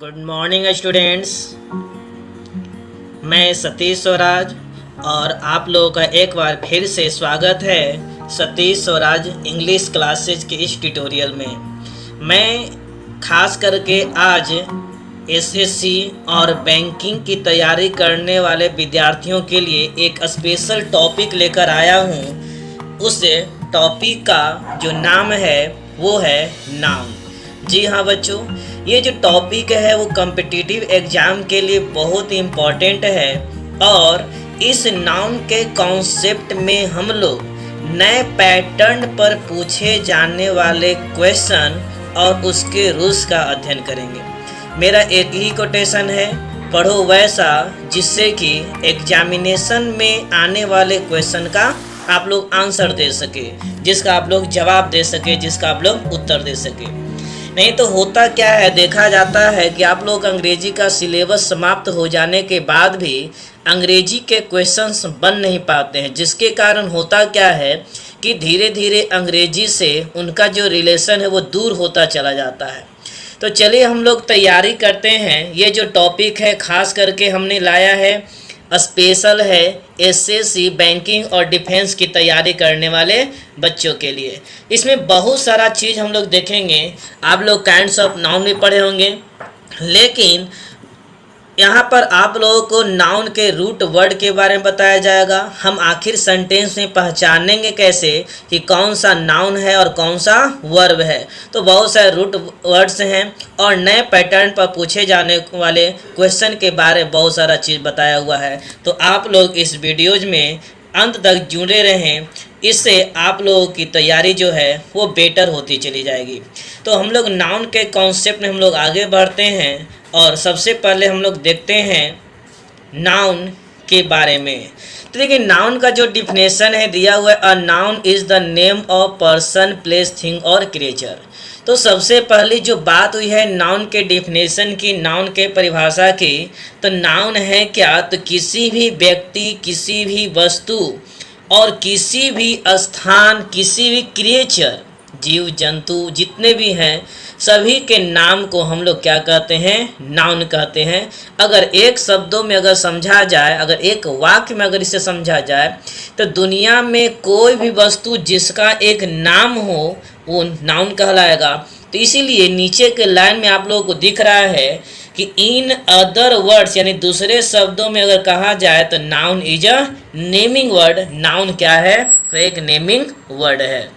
Good morning students. मैं सतीश स्वराज और आप लोगों का एक बार फिर से स्वागत है सतीश स्वराज इंग्लिश क्लासेज के इस ट्यूटोरियल में। मैं खास करके आज एसएससी और बैंकिंग की तैयारी करने वाले विद्यार्थियों के लिए एक स्पेशल टॉपिक लेकर आया हूँ। उस टॉपिक का जो नाम है वो है नाउन। जी हाँ बच्चों, ये जो टॉपिक है वो कॉम्पिटिटिव एग्ज़ाम के लिए बहुत इम्पॉर्टेंट है और इस नाउन के कॉन्सेप्ट में हम लोग नए पैटर्न पर पूछे जाने वाले क्वेश्चन और उसके रूल्स का अध्ययन करेंगे। मेरा एक ही कोटेशन है, पढ़ो वैसा जिससे कि एग्जामिनेशन में आने वाले क्वेश्चन का आप लोग आंसर दे सके, जिसका आप लोग जवाब दे सके, जिसका आप लोग उत्तर दे सके। नहीं तो होता क्या है, देखा जाता है कि आप लोग अंग्रेजी का सिलेबस समाप्त हो जाने के बाद भी अंग्रेजी के क्वेश्चंस बन नहीं पाते हैं, जिसके कारण होता क्या है कि धीरे धीरे अंग्रेजी से उनका जो रिलेशन है वो दूर होता चला जाता है। तो चलिए हम लोग तैयारी करते हैं। ये जो टॉपिक है खास करके हमने लाया है, स्पेशल है एसएससी बैंकिंग और डिफेंस की तैयारी करने वाले बच्चों के लिए। इसमें बहुत सारा चीज़ हम लोग देखेंगे। आप लोग काइंड्स ऑफ नाउन भी पढ़े होंगे, लेकिन यहाँ पर आप लोगों को नाउन के रूट वर्ड के बारे में बताया जाएगा। हम आखिर सेंटेंस में पहचानेंगे कैसे कि कौन सा नाउन है और कौन सा वर्ब है। तो बहुत सारे रूट वर्ड्स हैं और नए पैटर्न पर पूछे जाने वाले क्वेश्चन के बारे में बहुत सारा चीज़ बताया हुआ है। तो आप लोग इस वीडियोज में अंत तक जुड़े रहें, इससे आप लोगों की तैयारी जो है वो बेटर होती चली जाएगी। तो हम लोग नाउन के कॉन्सेप्ट में हम लोग आगे बढ़ते हैं और सबसे पहले हम लोग देखते हैं नाउन के बारे में। तो देखिए, नाउन का जो डिफिनेशन है दिया हुआ है, a noun is the name of person, place, thing और क्रिएचर। तो सबसे पहली जो बात हुई है नाउन के डिफिनेशन की, नाउन के परिभाषा की, तो नाउन है क्या, तो किसी भी व्यक्ति, किसी भी वस्तु और किसी भी स्थान, किसी भी क्रिएचर, जीव जंतु जितने भी हैं सभी के नाम को हम लोग क्या कहते हैं, नाउन कहते हैं। अगर एक शब्दों में अगर समझा जाए, अगर एक वाक्य में अगर इसे समझा जाए, तो दुनिया में कोई भी वस्तु जिसका एक नाम हो वो नाउन कहलाएगा। तो इसीलिए नीचे के लाइन में आप लोगों को दिख रहा है कि इन अदर वर्ड्स, यानी दूसरे शब्दों में अगर कहा जाए तो noun is a naming word. Noun क्या है, तो एक नेमिंग वर्ड है।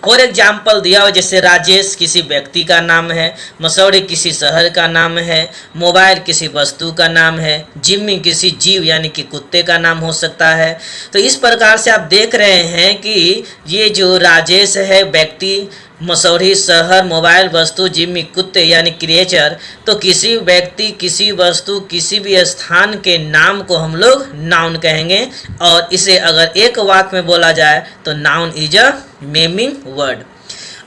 फॉर एग्जाम्पल दिया हुआ, जैसे राजेश किसी व्यक्ति का नाम है, मसौड़ी किसी शहर का नाम है, मोबाइल किसी वस्तु का नाम है, जिम्मी किसी जीव यानी कि कुत्ते का नाम हो सकता है। तो इस प्रकार से आप देख रहे हैं कि ये जो राजेश है व्यक्ति, मसौड़ी शहर, मोबाइल वस्तु, जिम्मी कुत्ते यानी क्रिएचर, तो किसी व्यक्ति, किसी वस्तु, किसी भी स्थान के नाम को हम लोग नाउन कहेंगे। और इसे अगर एक वाक्य में बोला जाए तो noun is a naming word.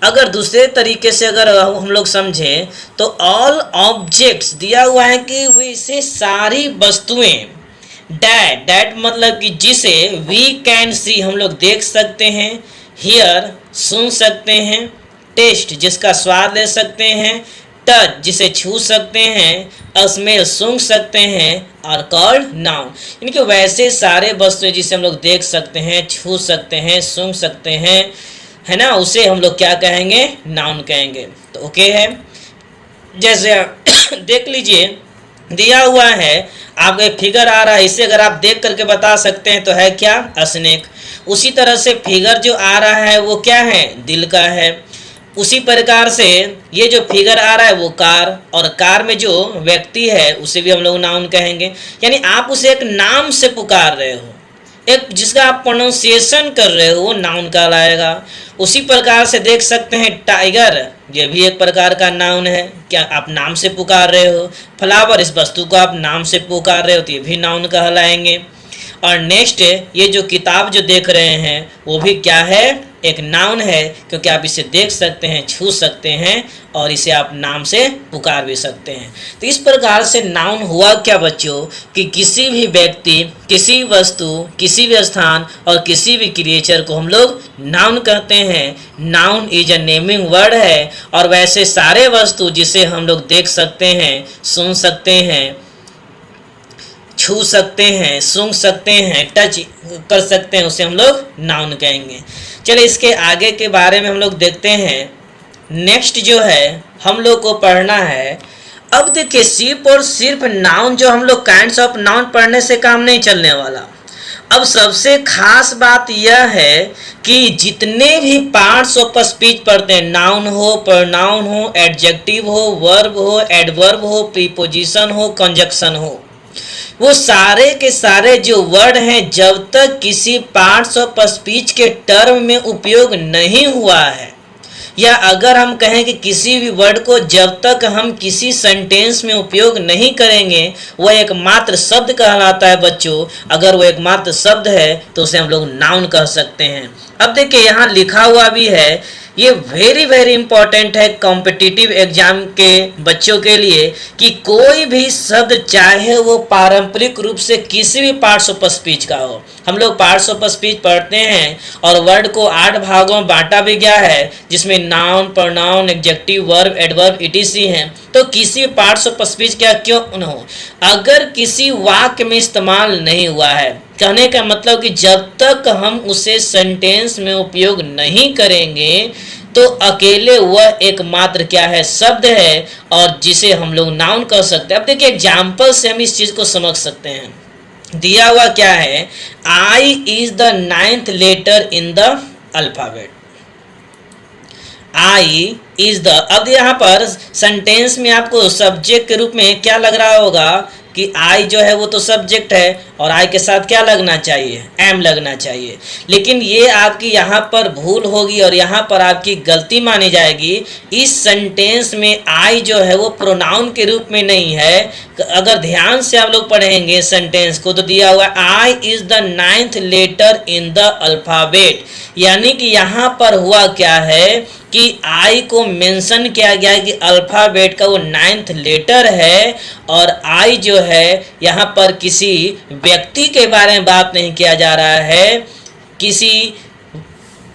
अगर दूसरे तरीके से अगर हम लोग समझें तो ऑल ऑब्जेक्ट्स दिया हुआ है कि वैसे सारी वस्तुएं, डैट मतलब कि जिसे वी कैन सी हम लोग देख सकते हैं, हियर सुन सकते हैं, टेस्ट जिसका स्वाद ले सकते हैं, टच जिसे छू सकते हैं, स्मेल सूंघ सकते हैं, और कॉल्ड नाउन यानी कि वैसे सारे वस्तुएं जिसे हम लोग देख सकते हैं, छू सकते हैं, सूंघ सकते हैं, है ना, उसे हम लोग क्या कहेंगे, नाउन कहेंगे। तो ओके है। जैसे देख लीजिए दिया हुआ है, आपको एक फिगर आ रहा है, इसे अगर आप देख करके बता सकते हैं तो है क्या, स्नेक। उसी तरह से फिगर जो आ रहा है वो क्या है, दिल का है। उसी प्रकार से ये जो फिगर आ रहा है वो कार, और कार में जो व्यक्ति है उसे भी हम लोग नाउन कहेंगे। यानी आप उसे एक नाम से पुकार रहे हो, एक जिसका आप प्रोनाउंसिएशन कर रहे हो वो नाउन कहलाएगा। उसी प्रकार से देख सकते हैं टाइगर, ये भी एक प्रकार का नाउन है, क्या आप नाम से पुकार रहे हो। फ्लावर, इस वस्तु को आप नाम से पुकार रहे हो तो ये भी नाउन कहलाएंगे। और नेक्स्ट ये जो किताब जो देख रहे हैं वो भी क्या है, एक नाउन है, क्योंकि आप इसे देख सकते हैं, छू सकते हैं और इसे आप नाम से पुकार भी सकते हैं। तो इस प्रकार से नाउन हुआ क्या बच्चों कि किसी भी व्यक्ति, किसी वस्तु, किसी भी स्थान और किसी भी क्रिएचर को हम लोग नाउन कहते हैं। Noun is a naming word है। और वैसे सारे वस्तु जिसे हम लोग देख सकते हैं, सुन सकते हैं, छू सकते हैं, सूंघ सकते हैं, टच कर सकते हैं, उसे हम लोग नाउन कहेंगे। चलिए इसके आगे के बारे में हम लोग देखते हैं। नेक्स्ट जो है हम लोग को पढ़ना है, अब देखिए सिर्फ और सिर्फ नाउन जो हम लोग काइंड्स ऑफ नाउन पढ़ने से काम नहीं चलने वाला। अब सबसे खास बात यह है कि जितने भी पार्ट्स ऑफ स्पीच पढ़ते हैं, नाउन हो, प्रोनाउन हो, एडजेक्टिव हो, वर्ब हो, एडवर्ब हो, प्रीपोजिशन हो, कंजक्शन हो, वो सारे के सारे जो वर्ड हैं जब तक किसी पार्ट्स ऑफ स्पीच के टर्म में उपयोग नहीं हुआ है, या अगर हम कहें कि किसी भी वर्ड को जब तक हम किसी सेंटेंस में उपयोग नहीं करेंगे वह एकमात्र शब्द कहलाता है बच्चों। अगर वो एकमात्र शब्द है तो उसे हम लोग नाउन कह सकते हैं। अब देखिए यहाँ लिखा हुआ भी है, ये वेरी वेरी इंपॉर्टेंट है कॉम्पिटिटिव एग्जाम के बच्चों के लिए, कि कोई भी शब्द चाहे वो पारंपरिक रूप से किसी भी पार्ट्स ऑफ स्पीच का हो। हम लोग पार्ट्स ऑफ स्पीच पढ़ते हैं और वर्ड को 8 भागों में बांटा भी गया है, जिसमें noun, pronoun, adjective, verb, adverb, etc हैं। तो किसी पार्ट्स ऑफ स्पीच क्या क्यों न हो, अगर किसी वाक्य में इस्तेमाल नहीं हुआ है, कहने का मतलब कि जब तक हम उसे सेंटेंस में उपयोग नहीं करेंगे तो अकेले वह एकमात्र क्या है, शब्द है, और जिसे हम लोग नाउन कह सकते हैं। अब देखिए एग्जाम्पल से हम इस चीज को समझ सकते हैं। दिया हुआ क्या है, I is the 9th letter in the alphabet. I is the, अब यहाँ पर सेंटेंस में आपको सब्जेक्ट के रूप में क्या लग रहा होगा कि आई जो है वो तो सब्जेक्ट है और आई के साथ क्या लगना चाहिए, एम लगना चाहिए। लेकिन ये आपकी यहाँ पर भूल होगी और यहाँ पर आपकी गलती मानी जाएगी। इस सेंटेंस में आई जो है वो प्रोनाउन के रूप में नहीं है। अगर ध्यान से आप लोग पढ़ेंगे सेंटेंस को तो दिया हुआ I is the 9th letter in the alphabet, यानी कि यहाँ पर हुआ क्या है कि आई को मेंशन किया गया है कि अल्फाबेट का वो 9th लेटर है, और आई जो है यहाँ पर किसी व्यक्ति के बारे में बात नहीं किया जा रहा है, किसी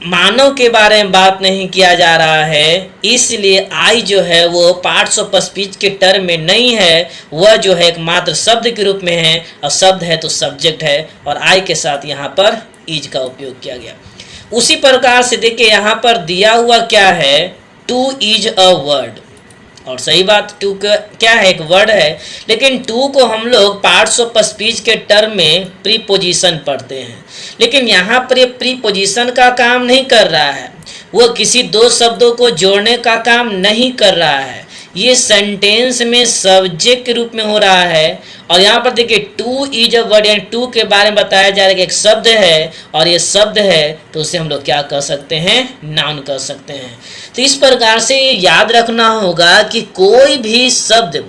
मानव के बारे में बात नहीं किया जा रहा है। इसलिए आई जो है वो पार्ट्स ऑफ स्पीच के टर्म में नहीं है, वह जो है एकमात्र शब्द के रूप में है, और शब्द है तो सब्जेक्ट है, और आई के साथ यहाँ पर इज का उपयोग किया गया। उसी प्रकार से देखिए यहाँ पर दिया हुआ क्या है, टू इज अ वर्ड, और सही बात, टू क्या है, एक वर्ड है। लेकिन टू को हम लोग पार्ट्स ऑफ स्पीच के टर्म में प्रीपोजिशन पढ़ते हैं, लेकिन यहाँ पर ये प्रीपोजिशन का काम नहीं कर रहा है, वो किसी दो शब्दों को जोड़ने का काम नहीं कर रहा है, ये सेंटेंस में सब्जेक्ट के रूप में हो रहा है। और यहाँ पर देखिए टू इज अ वर्ड, यानी टू के बारे में बताया जा रहा है कि एक शब्द है, और ये शब्द है तो उसे हम लोग क्या कर सकते हैं, नाउन कर सकते हैं। तो इस प्रकार से याद रखना होगा कि कोई भी शब्द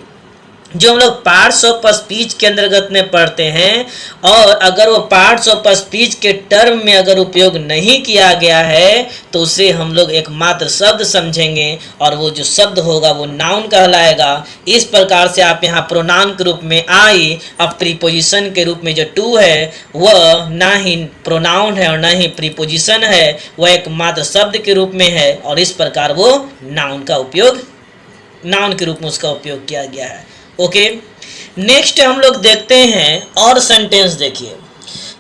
जो हम लोग पार्ट्स ऑफ स्पीच के अंतर्गत में पढ़ते हैं, और अगर वो पार्ट्स ऑफ स्पीच के टर्म में अगर उपयोग नहीं किया गया है तो उसे हम लोग एकमात्र शब्द समझेंगे, और वो जो शब्द होगा वो नाउन कहलाएगा। इस प्रकार से आप यहाँ प्रोनाउन के रूप में आई, अब प्रीपोजिशन के रूप में जो टू है वह ना ही प्रोनाउन है और ना ही प्रीपोजिशन है, वह एकमात्र शब्द के रूप में है, और इस प्रकार वो नाउन का उपयोग, नाउन के रूप में उसका उपयोग किया गया है। ओके, नेक्स्ट हम लोग देखते हैं और सेंटेंस देखिए,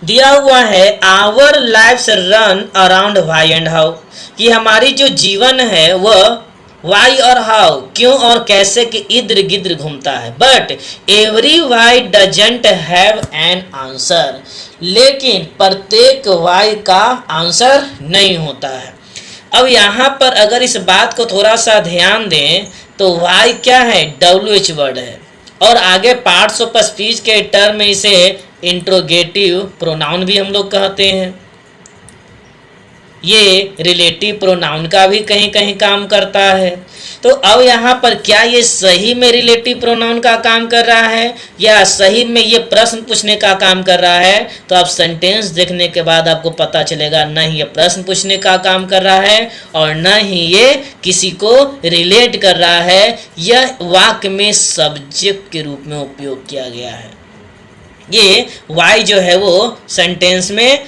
दिया हुआ है our lifes run around why and how, कि हमारी जो जीवन है वह व्हाई और हाउ, क्यों और कैसे के इर्द गिर्द घूमता है। But every why doesn't have an answer, लेकिन प्रत्येक व्हाई का आंसर नहीं होता है। अब यहाँ पर अगर इस बात को थोड़ा सा ध्यान दें तो व्हाई क्या है, WH वर्ड है, और आगे पार्ट्स ऑफ स्पीच के टर्म में इसे इंट्रोगेटिव प्रोनाउन भी हम लोग कहते हैं। ये रिलेटिव प्रोनाउन का भी कहीं कहीं काम करता है। तो अब यहाँ पर क्या ये सही में रिलेटिव प्रोनाउन का काम कर रहा है या सही में ये प्रश्न पूछने का काम कर रहा है? तो आप सेंटेंस देखने के बाद आपको पता चलेगा नहीं ये प्रश्न पूछने का काम कर रहा है और न ही ये किसी को रिलेट कर रहा है। यह वाक्य में सब्जेक्ट के रूप में उपयोग किया गया है। ये वाई जो है वो सेंटेंस में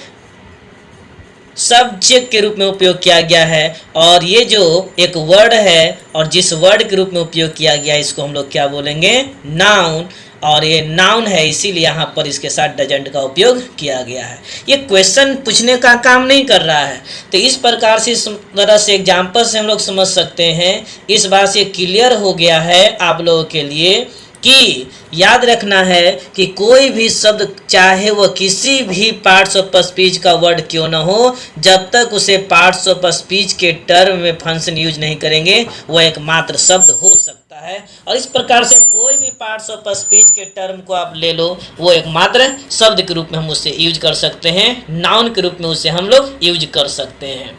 सब्जेक्ट के रूप में उपयोग किया गया है और ये जो एक वर्ड है और जिस वर्ड के रूप में उपयोग किया गया है इसको हम लोग क्या बोलेंगे? नाउन। और ये नाउन है इसीलिए यहाँ पर इसके साथ डजंट का उपयोग किया गया है। ये क्वेश्चन पूछने का काम नहीं कर रहा है। तो इस प्रकार से इस तरह से एग्जाम्पल से हम लोग समझ सकते हैं। इस बात से क्लियर हो गया है आप लोगों के लिए कि याद रखना है कि कोई भी शब्द चाहे वह किसी भी पार्ट्स ऑफ स्पीच का वर्ड क्यों न हो, जब तक उसे पार्ट्स ऑफ स्पीच के टर्म में फंक्शन यूज नहीं करेंगे वह एक मात्र शब्द हो सकता है। और इस प्रकार से कोई भी पार्ट्स ऑफ स्पीच के टर्म को आप ले लो वो एक मात्र शब्द के रूप में हम उसे यूज कर सकते हैं, नाउन के रूप में उसे हम लोग यूज कर सकते हैं।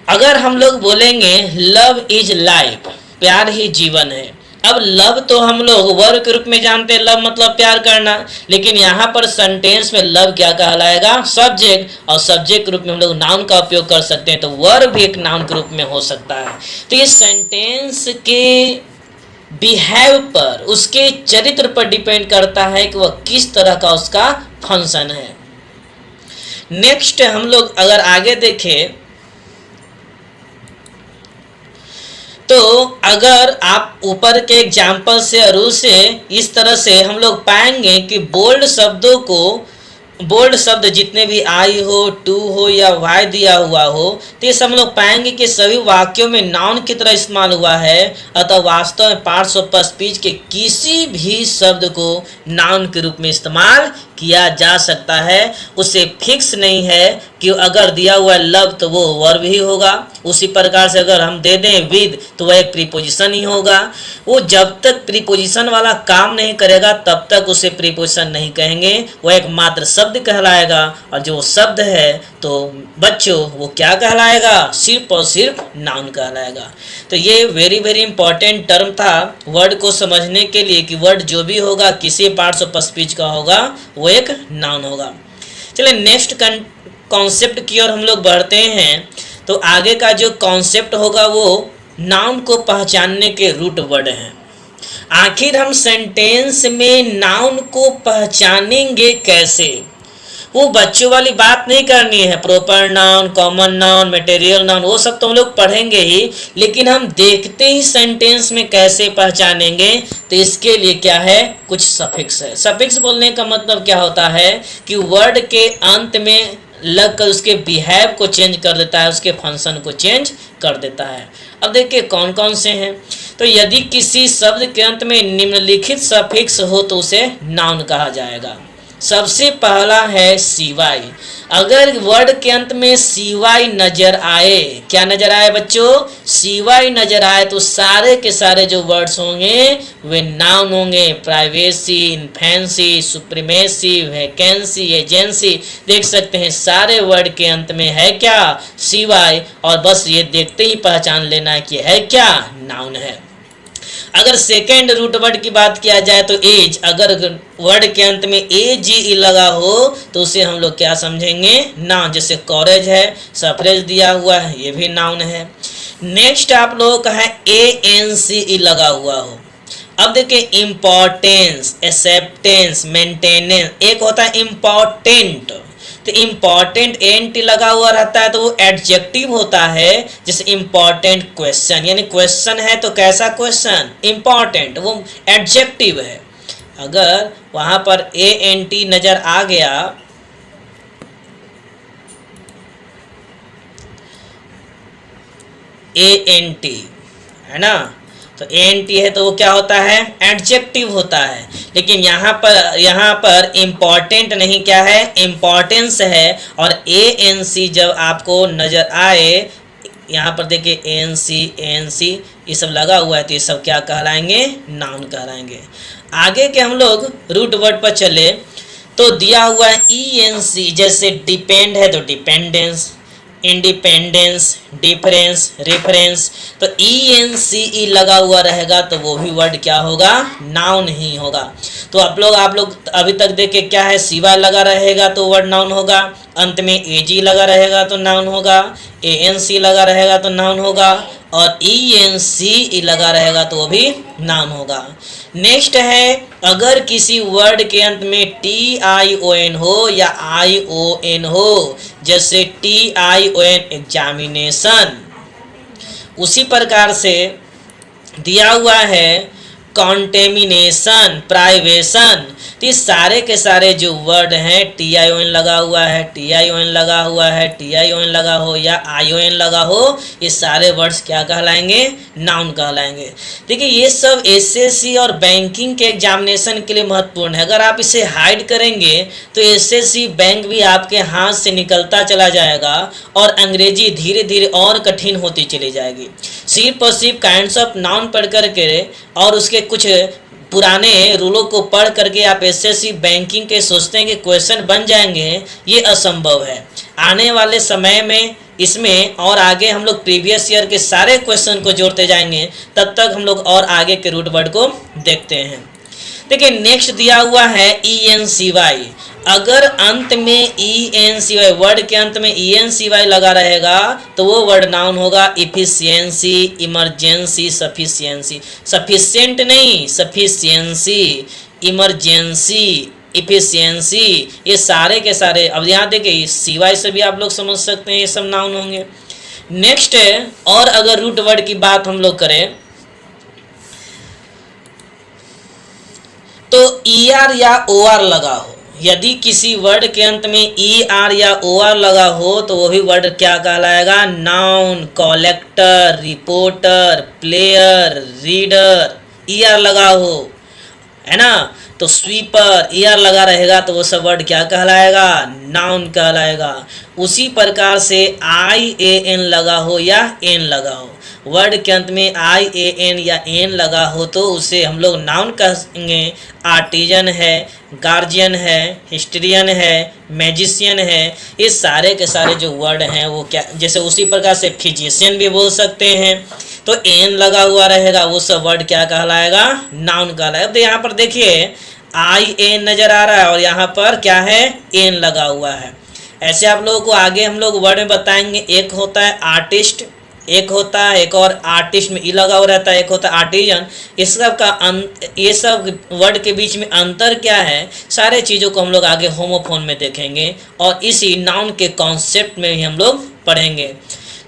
अगर हम लोग बोलेंगे लव इज लाइफ, प्यार ही जीवन है। अब लव तो हम लोग वर्ब के रूप में जानते हैं, लव मतलब प्यार करना, लेकिन यहाँ पर सेंटेंस में लव क्या कहलाएगा? सब्जेक्ट। और सब्जेक्ट के रूप में हम लोग नाउन का उपयोग कर सकते हैं, तो वर्ब भी एक नाउन के रूप में हो सकता है। तो ये सेंटेंस के बिहेव पर, उसके चरित्र पर डिपेंड करता है कि वह किस तरह का उसका फंक्शन है। नेक्स्ट हम लोग अगर आगे देखें तो अगर आप ऊपर के एग्जाम्पल से रूल से इस तरह से हम लोग पाएंगे कि बोल्ड शब्दों को, बोल्ड शब्द जितने भी आई हो, टू हो या वाई दिया हुआ हो, तो ये सब हम लोग पाएंगे कि सभी वाक्यों में नाउन की तरह इस्तेमाल हुआ है। अतः वास्तव में पार्ट्स ऑफ स्पीच के किसी भी शब्द को नाउन के रूप में इस्तेमाल किया जा सकता है। उसे फिक्स नहीं है कि अगर दिया हुआ लव तो वो वर्ब ही होगा, उसी प्रकार से अगर हम दे दें विद तो वह एक प्रीपोजिशन ही होगा। वो जब तक प्रीपोजिशन वाला काम नहीं करेगा तब तक उसे प्रीपोजिशन नहीं कहेंगे, वह एक मात्र शब्द कहलाएगा। और जो शब्द है तो बच्चों वो क्या कहलाएगा? सिर्फ और सिर्फ नाउन कहलाएगा। तो ये वेरी वेरी इंपॉर्टेंट टर्म था वर्ड को समझने के लिए कि वर्ड जो भी होगा किसी पार्ट्स ऑफ स्पीच का होगा वो एक नाउन होगा। चलिए नेक्स्ट कॉन्सेप्ट की ओर हम लोग बढ़ते हैं। तो आगे का जो कॉन्सेप्ट होगा वो नाउन को पहचानने के रूट वर्ड हैं। आखिर हम सेंटेंस में नाउन को पहचानेंगे कैसे? वो बच्चों वाली बात नहीं करनी है, proper noun, common noun, material noun, वो सब तो हम लोग पढ़ेंगे ही, लेकिन हम देखते ही सेंटेंस में कैसे पहचानेंगे? तो इसके लिए क्या है? कुछ सफिक्स है। सफिक्स बोलने का मतलब क्या होता है कि वर्ड के अंत में लगकर उसके बिहेव को चेंज कर देता है, उसके फंक्शन को चेंज कर देता है। अब देखिए कौन कौन से हैं। तो यदि किसी शब्द के अंत में निम्नलिखित सफिक्स हो तो उसे नाउन कहा जाएगा। सबसे पहला है सीवाई। अगर वर्ड के अंत में सीवाई नजर आए, क्या नजर आए बच्चों? सीवाई नजर आए तो सारे के सारे जो वर्ड्स होंगे वे नाउन होंगे। Privacy, infancy, supremacy, vacancy, agency, देख सकते हैं सारे वर्ड के अंत में है क्या? सीवाई। और बस ये देखते ही पहचान लेना है कि है क्या? नाउन है। अगर सेकेंड रूट वर्ड की बात किया जाए तो एज, अगर वर्ड के अंत में ए जी ई लगा हो तो उसे हम लोग क्या समझेंगे? नाउन। जैसे कॉरेज है, सफरेज दिया हुआ है, ये भी नाउन है। नेक्स्ट आप लोगों का है ए एन सी ई लगा हुआ हो। अब देखिए इम्पोर्टेंस, एक्सेप्टेंस, मेंटेनेंस, एक होता है इम्पोर्टेंट। तो इम्पॉर्टेंट एंटी लगा हुआ रहता है तो वो एडजेक्टिव होता है। जैसे इम्पॉर्टेंट क्वेश्चन, यानी क्वेश्चन है तो कैसा क्वेश्चन? इम्पॉर्टेंट, वो एडजेक्टिव है। अगर वहां पर ए एन टी नजर आ गया, ए एन टी है ना, तो एन टी है तो वो क्या होता है? एडजेक्टिव होता है। लेकिन यहाँ पर इम्पॉर्टेंट नहीं, क्या है? इम्पॉर्टेंस है। और ए एन सी जब आपको नजर आए, यहाँ पर देखिए एन सी ये सब लगा हुआ है तो ये सब क्या कहलाएंगे? नाउन कहलाएंगे। आगे के हम लोग रूट वर्ड पर चले तो दिया हुआ है ई एन सी, जैसे डिपेंड है तो डिपेंडेंस, इंडिपेंडेंस, डिफरेंस, रेफरेंस। तो ENCE लगा हुआ रहेगा तो वो भी वर्ड क्या होगा, नाउन ही होगा। तो आप लोग अभी तक देखे क्या है, सिवाय लगा रहेगा तो वर्ड नाउन होगा, अंत में AG लगा रहेगा तो नाउन होगा, ANC लगा रहेगा तो नाउन होगा, और ENCE लगा रहेगा तो वो भी नाउन होगा। नेक्स्ट है, अगर किसी वर्ड के अंत में TION हो या ION हो, जैसे TION एग्जामिनेशन, उसी प्रकार से दिया हुआ है कॉन्टेमिनेशन, प्राइवेशन। तो ये सारे के सारे जो वर्ड हैं, TION लगा हुआ है, TION लगा हुआ है, TION लगा हो या ION लगा हो, ये सारे वर्ड्स क्या कहलाएंगे, नाउन कहलाएंगे। देखिए ये सब SSC और बैंकिंग के एग्जामिनेशन के लिए महत्वपूर्ण है। अगर आप इसे हाइड करेंगे तो SSC बैंक भी आपके हाथ से निकलता चला जाएगा और अंग्रेजी धीरे धीरे और कठिन होती चली जाएगी। सिर्फ और सिर्फ काइंड्स ऑफ नाउन पढ़ करके और उसके कुछ पुराने रूलों को पढ़ करके आप SSC बैंकिंग के सोचते हैं कि क्वेश्चन बन जाएंगे, ये असंभव है। आने वाले समय में इसमें और आगे हम लोग प्रीवियस ईयर के सारे क्वेश्चन को जोड़ते जाएंगे, तब तक हम लोग और आगे के रूट वर्ड को देखते हैं। देखिए नेक्स्ट दिया हुआ है ENCY। अगर अंत में ENCY, वर्ड के अंत में ENCY लगा रहेगा तो वो वर्ड नाउन होगा। इफिशियंसी, इमरजेंसी, सफिशियंसी, सफिशिएंट नहीं, सफिशियंसी, इमरजेंसी, इफिशियंसी, ये सारे के सारे। अब यहाँ देखिए CY से भी आप लोग समझ सकते हैं ये सब नाउन होंगे। नेक्स्ट है, और अगर रूट वर्ड की बात हम लोग करें तो ER या OR लगा हो, यदि किसी वर्ड के अंत में ER या OR लगा हो तो वो भी वर्ड क्या कहलाएगा, noun. Collector, reporter, player, reader, ER लगा हो, है ना। तो स्वीपर, ER लगा रहेगा तो वो सब वर्ड क्या कहलाएगा, नाउन कहलाएगा। उसी प्रकार से IAN लगा हो या N लगा हो, वर्ड के अंत में IAN या N लगा हो तो उसे हम लोग नाउन कहेंगे। आर्टिजन है, गार्जियन है, हिस्ट्रियन है, मैजिशियन है, ये सारे के सारे जो वर्ड हैं वो क्या, जैसे उसी प्रकार से फिजिशियन भी बोल सकते हैं। तो N लगा हुआ रहेगा, वो सब वर्ड क्या कहलाएगा, नाउन कहलाएगा। तो यहाँ पर देखिए IN नजर आ रहा है और यहाँ पर क्या है, N लगा हुआ है। ऐसे आप लोगों को आगे हम लोग वर्ड में बताएंगे। एक होता है आर्टिस्ट, एक होता है, एक और आर्टिस्ट में ई लगा हुआ रहता है, एक होता है आर्टिजन। इस सब का ये सब वर्ड के बीच में अंतर क्या है, सारे चीज़ों को हम लोग आगे होमोफोन में देखेंगे और इसी नाउन के कॉन्सेप्ट में ही हम लोग पढ़ेंगे।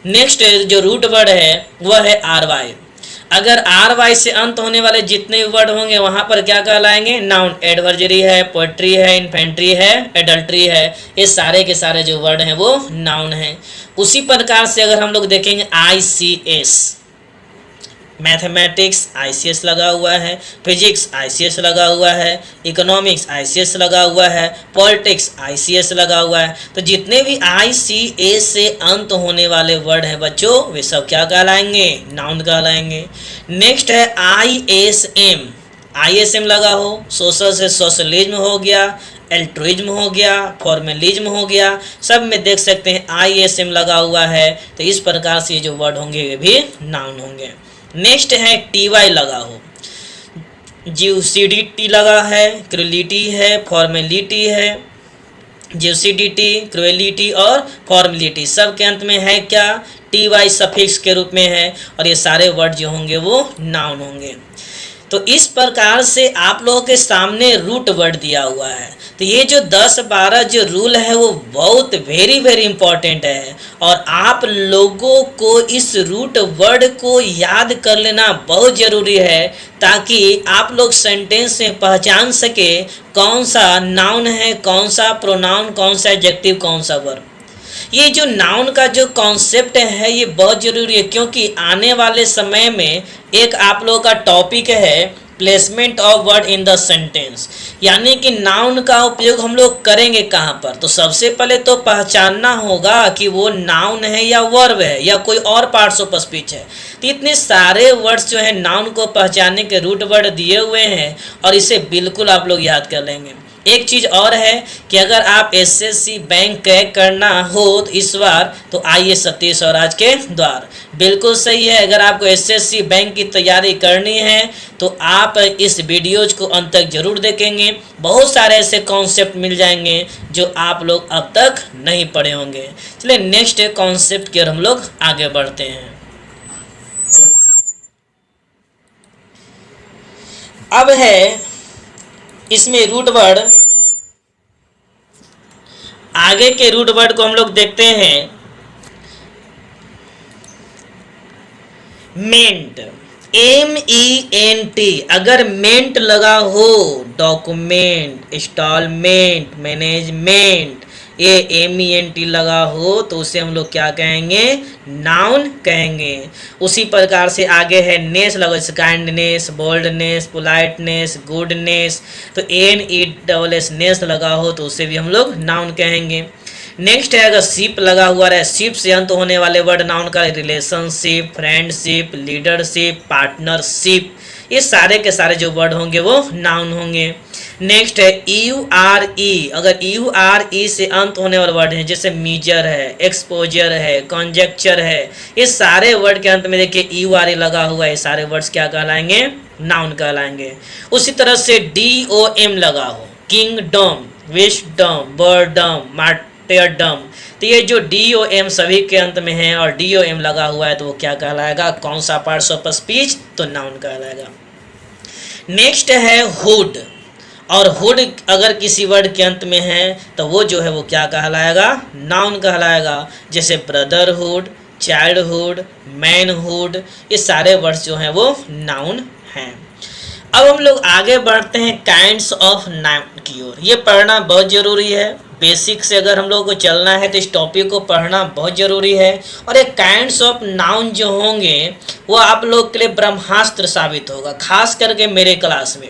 नेक्स्ट जो रूट वर्ड है वह है RY। अगर RY से अंत होने वाले जितने वर्ड होंगे वहाँ पर क्या कहलाएंगे, नाउन। एडवर्जरी है, पोएट्री है, इन्फेंट्री है, एडल्ट्री है, ये सारे के सारे जो वर्ड हैं वो नाउन हैं। उसी प्रकार से अगर हम लोग देखेंगे ICS, मैथमेटिक्स ICS लगा हुआ है, फिजिक्स ICS लगा हुआ है, इकोनॉमिक्स ICS लगा हुआ है, पॉलिटिक्स ICS लगा हुआ है। तो जितने भी ICS से अंत होने वाले वर्ड हैं बच्चों, वे सब क्या कहलाएंगे, नाउन कहलाएंगे। नेक्स्ट है ISM लगा हो, सोशल से सोशलिज्म हो गया, एल्ट्रुइज्म हो गया, फॉर्मलिज्म हो गया, सब में देख सकते हैं ISM लगा हुआ है। तो इस प्रकार से जो वर्ड होंगे वे भी नाउन होंगे। नेक्स्ट है TY लगा हो, GUCDT लगा है, क्रुएलिटी है, फॉर्मेलिटी है, GUCDT, क्रुएलिटी और फॉर्मेलिटी सब के अंत में है क्या, TY सफिक्स के रूप में है और ये सारे वर्ड जो होंगे वो नाउन होंगे। तो इस प्रकार से आप लोगों के सामने रूट वर्ड दिया हुआ है। तो ये जो 10-12 जो रूल है वो बहुत वेरी इंपॉर्टेंट है और आप लोगों को इस रूट वर्ड को याद कर लेना बहुत ज़रूरी है, ताकि आप लोग सेंटेंस में पहचान सके कौन सा नाउन है, कौन सा प्रोनाउन, कौन सा एडजेक्टिव, कौन सा वर्ब। ये जो नाउन का जो कॉन्सेप्ट है ये बहुत ज़रूरी है, क्योंकि आने वाले समय में एक आप लोगों का टॉपिक है placement of word in the sentence, यानी कि नाउन का उपयोग हम लोग करेंगे कहाँ पर। तो सबसे पहले तो पहचानना होगा कि वो नाउन है या वर्ब है या कोई और पार्ट्स ऑफ स्पीच है। तो इतने सारे वर्ड्स जो है नाउन को पहचानने के रूट वर्ड दिए हुए हैं और इसे बिल्कुल आप लोग याद कर लेंगे। एक चीज़ और है कि अगर आप एसएससी बैंक क्रैक करना हो तो इस बार तो आइए सतीश स्वराज के द्वार। बिल्कुल सही है, अगर आपको एसएससी बैंक की तैयारी करनी है तो आप इस वीडियोज को अंत तक जरूर देखेंगे। बहुत सारे ऐसे कॉन्सेप्ट मिल जाएंगे जो आप लोग अब तक नहीं पढ़े होंगे। चलिए नेक्स्ट कॉन्सेप्ट की ओर हम लोग आगे बढ़ते हैं। अब है इसमें रूट वर्ड, आगे के रूट वर्ड को हम लोग देखते हैं। मेंट, MENT, अगर मेंट लगा हो, डॉक्यूमेंट, इंस्टॉलमेंट, मैनेजमेंट, ये MENT लगा हो तो उसे हम लोग क्या कहेंगे, नाउन कहेंगे। उसी प्रकार से आगे है नेस लगा, काइंडनेस, बोल्डनेस, पोलाइटनेस, गुडनेस, तो NESS नेस लगा हो तो उसे भी हम लोग नाउन कहेंगे। नेक्स्ट है अगर शिप लगा हुआ है, शिप से अंत होने वाले वर्ड नाउन का रिलेशनशिप, फ्रेंडशिप, लीडरशिप, पार्टनरशिप, ये सारे के सारे जो वर्ड होंगे वो नाउन होंगे। नेक्स्ट है URE, अगर URE से अंत होने वाले वर्ड हैं जैसे मीजर है, एक्सपोजर है, कॉन्जेक्चर है, ये सारे वर्ड के अंत में देखिए URE लगा हुआ है, ये सारे वर्ड्स क्या कहलाएंगे, नाउन कहलाएंगे। उसी तरह से DOM लगा हो, किंगडम, विस्डम, बर्डम, मार्टियरडम, तो ये जो DOM सभी के अंत में है और DOM लगा हुआ है तो वो क्या कहलाएगा, कौन सा पार्ट्स ऑफ स्पीच, तो नाउन कहलाएगा। नेक्स्ट है हुड, और हुड अगर किसी वर्ड के अंत में है तो वो जो है वो क्या कहलाएगा, नाउन कहलाएगा। जैसे ब्रदरहुड, चाइल्डहुड, मैनहुड, ये सारे वर्ड्स जो हैं वो नाउन हैं। अब हम लोग आगे बढ़ते हैं काइंड्स ऑफ नाउन की ओर। ये पढ़ना बहुत ज़रूरी है, बेसिक से अगर हम लोगों को चलना है तो इस टॉपिक को पढ़ना बहुत ज़रूरी है। और ये काइंड्स ऑफ नाउन जो होंगे वो आप लोग के लिए ब्रह्मास्त्र साबित होगा, खास करके मेरे क्लास में,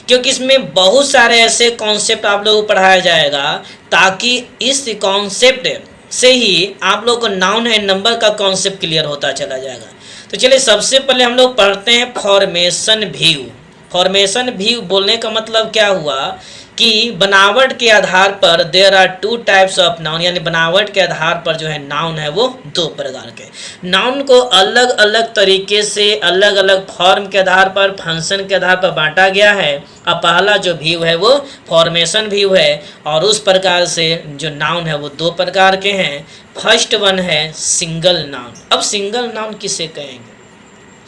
क्योंकि इसमें बहुत सारे ऐसे कॉन्सेप्ट आप लोगों को पढ़ाया जाएगा ताकि इस कॉन्सेप्ट से ही आप लोग को नाउन एंड नंबर का कॉन्सेप्ट क्लियर होता चला जाएगा। तो चलिए सबसे पहले हम लोग पढ़ते हैं फॉर्मेशन व्यू। फॉर्मेशन व्यू बोलने का मतलब क्या हुआ कि बनावट के आधार पर there are two types of noun, यानी बनावट के आधार पर जो है नाउन है वो दो प्रकार के। नाउन को अलग अलग तरीके से अलग अलग फॉर्म के आधार पर, फंक्शन के आधार पर बांटा गया है। अब पहला जो व्यू है वो फॉर्मेशन व्यू है, और उस प्रकार से जो नाउन है वो दो प्रकार के हैं। फर्स्ट वन है सिंगल नाउन। अब सिंगल नाउन किसे कहेंगे,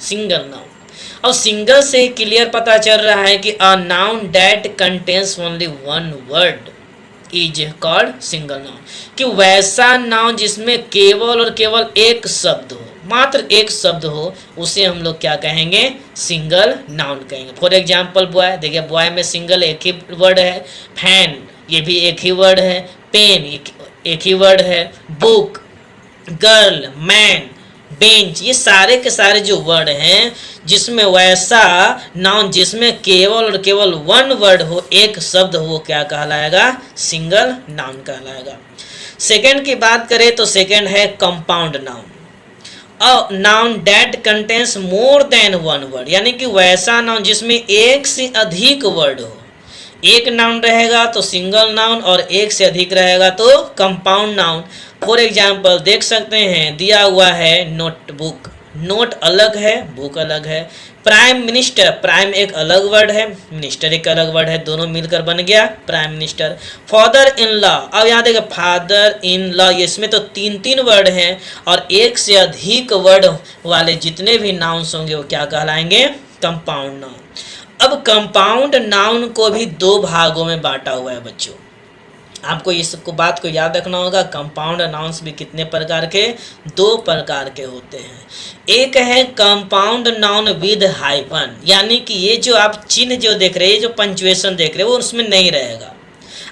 सिंगल नाउन। अब सिंगल से क्लियर पता चल रहा है कि a noun that contains only one word is called single noun, कि वैसा नाउन जिसमें केवल और केवल एक शब्द हो, मात्र एक शब्द हो, उसे हम लोग क्या कहेंगे, सिंगल नाउन कहेंगे। फॉर एग्जाम्पल बॉय, देखिए बॉय में सिंगल एक ही वर्ड है, फैन ये भी एक ही वर्ड है, पेन एक ही वर्ड है, बुक, गर्ल, मैन, बेंच, ये सारे के सारे जो वर्ड हैं जिसमें वैसा नाउन जिसमें केवल और केवल वन वर्ड हो, एक शब्द हो, वो क्या कहलाएगा, सिंगल नाउन कहलाएगा। सेकंड की बात करें तो सेकंड है compound noun. A noun that contains more than one word, यानी कि वैसा नाउन जिसमें एक से अधिक वर्ड हो। एक नाउन रहेगा तो सिंगल नाउन और एक से अधिक रहेगा तो कंपाउंड नाउन। फॉर एग्जाम्पल देख सकते हैं दिया हुआ है नोटबुक, नोट अलग है, बुक अलग है। प्राइम मिनिस्टर, प्राइम एक अलग वर्ड है, मिनिस्टर एक अलग वर्ड है, दोनों मिलकर बन गया prime minister. Father in law, अब यहाँ देखिए फादर इन लॉ, इसमें तो तीन तीन वर्ड हैं और एक से अधिक वर्ड वाले जितने भी नाउन्स होंगे वो क्या कहलाएंगे, कंपाउंड नाउन। अब कंपाउंड नाउन को भी दो भागों में बांटा हुआ है बच्चों, आपको इस बात को याद रखना होगा। कंपाउंड नाउन्स भी कितने प्रकार के, दो प्रकार के होते हैं। एक है कंपाउंड नाउन विद हाइफन, यानी कि ये जो आप चिन्ह जो देख रहे हैं, जो पंचुएशन देख रहे हैं, वो उसमें नहीं रहेगा।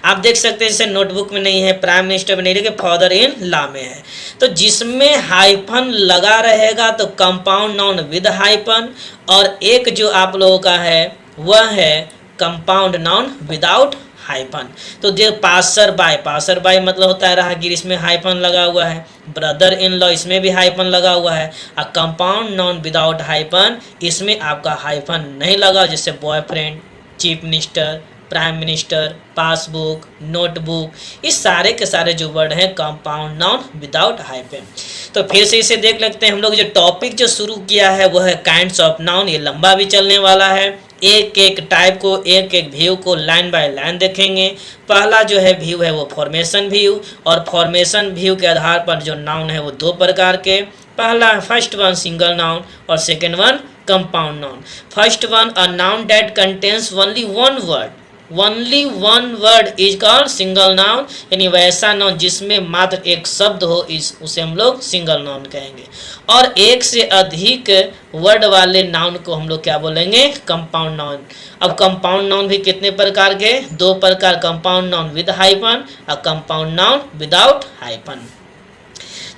आप देख सकते हैं जैसे नोटबुक में नहीं है, प्राइम मिनिस्टर में नहीं रहेगा, फादर इन लॉ में है। तो जिसमें हाइफन लगा रहेगा तो कंपाउंड नाउन विद हाइफन, और एक जो आप लोगों का है वह है कंपाउंड नाउन विदाउट हाइफन। तो जो पासर बाय, पासर बाय मतलब होता है राहगीर, इसमें हाइफन लगा हुआ है। ब्रदर इन लॉ, इसमें भी हाइफन लगा हुआ है। और कंपाउंड नाउन विदाउट हाइफन, इसमें आपका हाइफन नहीं लगा, जैसे boyfriend, chief minister, prime minister, passbook, notebook, इस सारे के सारे जो वर्ड हैं कंपाउंड नाउन विदाउट हाइफन। तो फिर से इसे देख लेते हैं। हम लोग जो टॉपिक जो शुरू किया है वो है काइंड्स ऑफ नाउन। ये लंबा भी चलने वाला है। एक एक टाइप को, एक एक व्यू को लाइन बाय लाइन देखेंगे। पहला जो है व्यू है वो फॉर्मेशन व्यू, और फॉर्मेशन व्यू के आधार पर जो नाउन है वो दो प्रकार के। पहला फर्स्ट वन सिंगल नाउन और second one compound noun. First one a noun that contains only one word, only one word is called single noun, यानी वैसा नाउन जिसमें मात्र एक शब्द हो उसे हम लोग सिंगल नाउन कहेंगे। और एक से अधिक वर्ड वाले नाउन को हम लोग क्या बोलेंगे? Compound noun. अब कंपाउंड नाउन भी कितने प्रकार के? दो प्रकार, कंपाउंड नाउन विद हाइफन और कंपाउंड नाउन विदाउट हाइफन।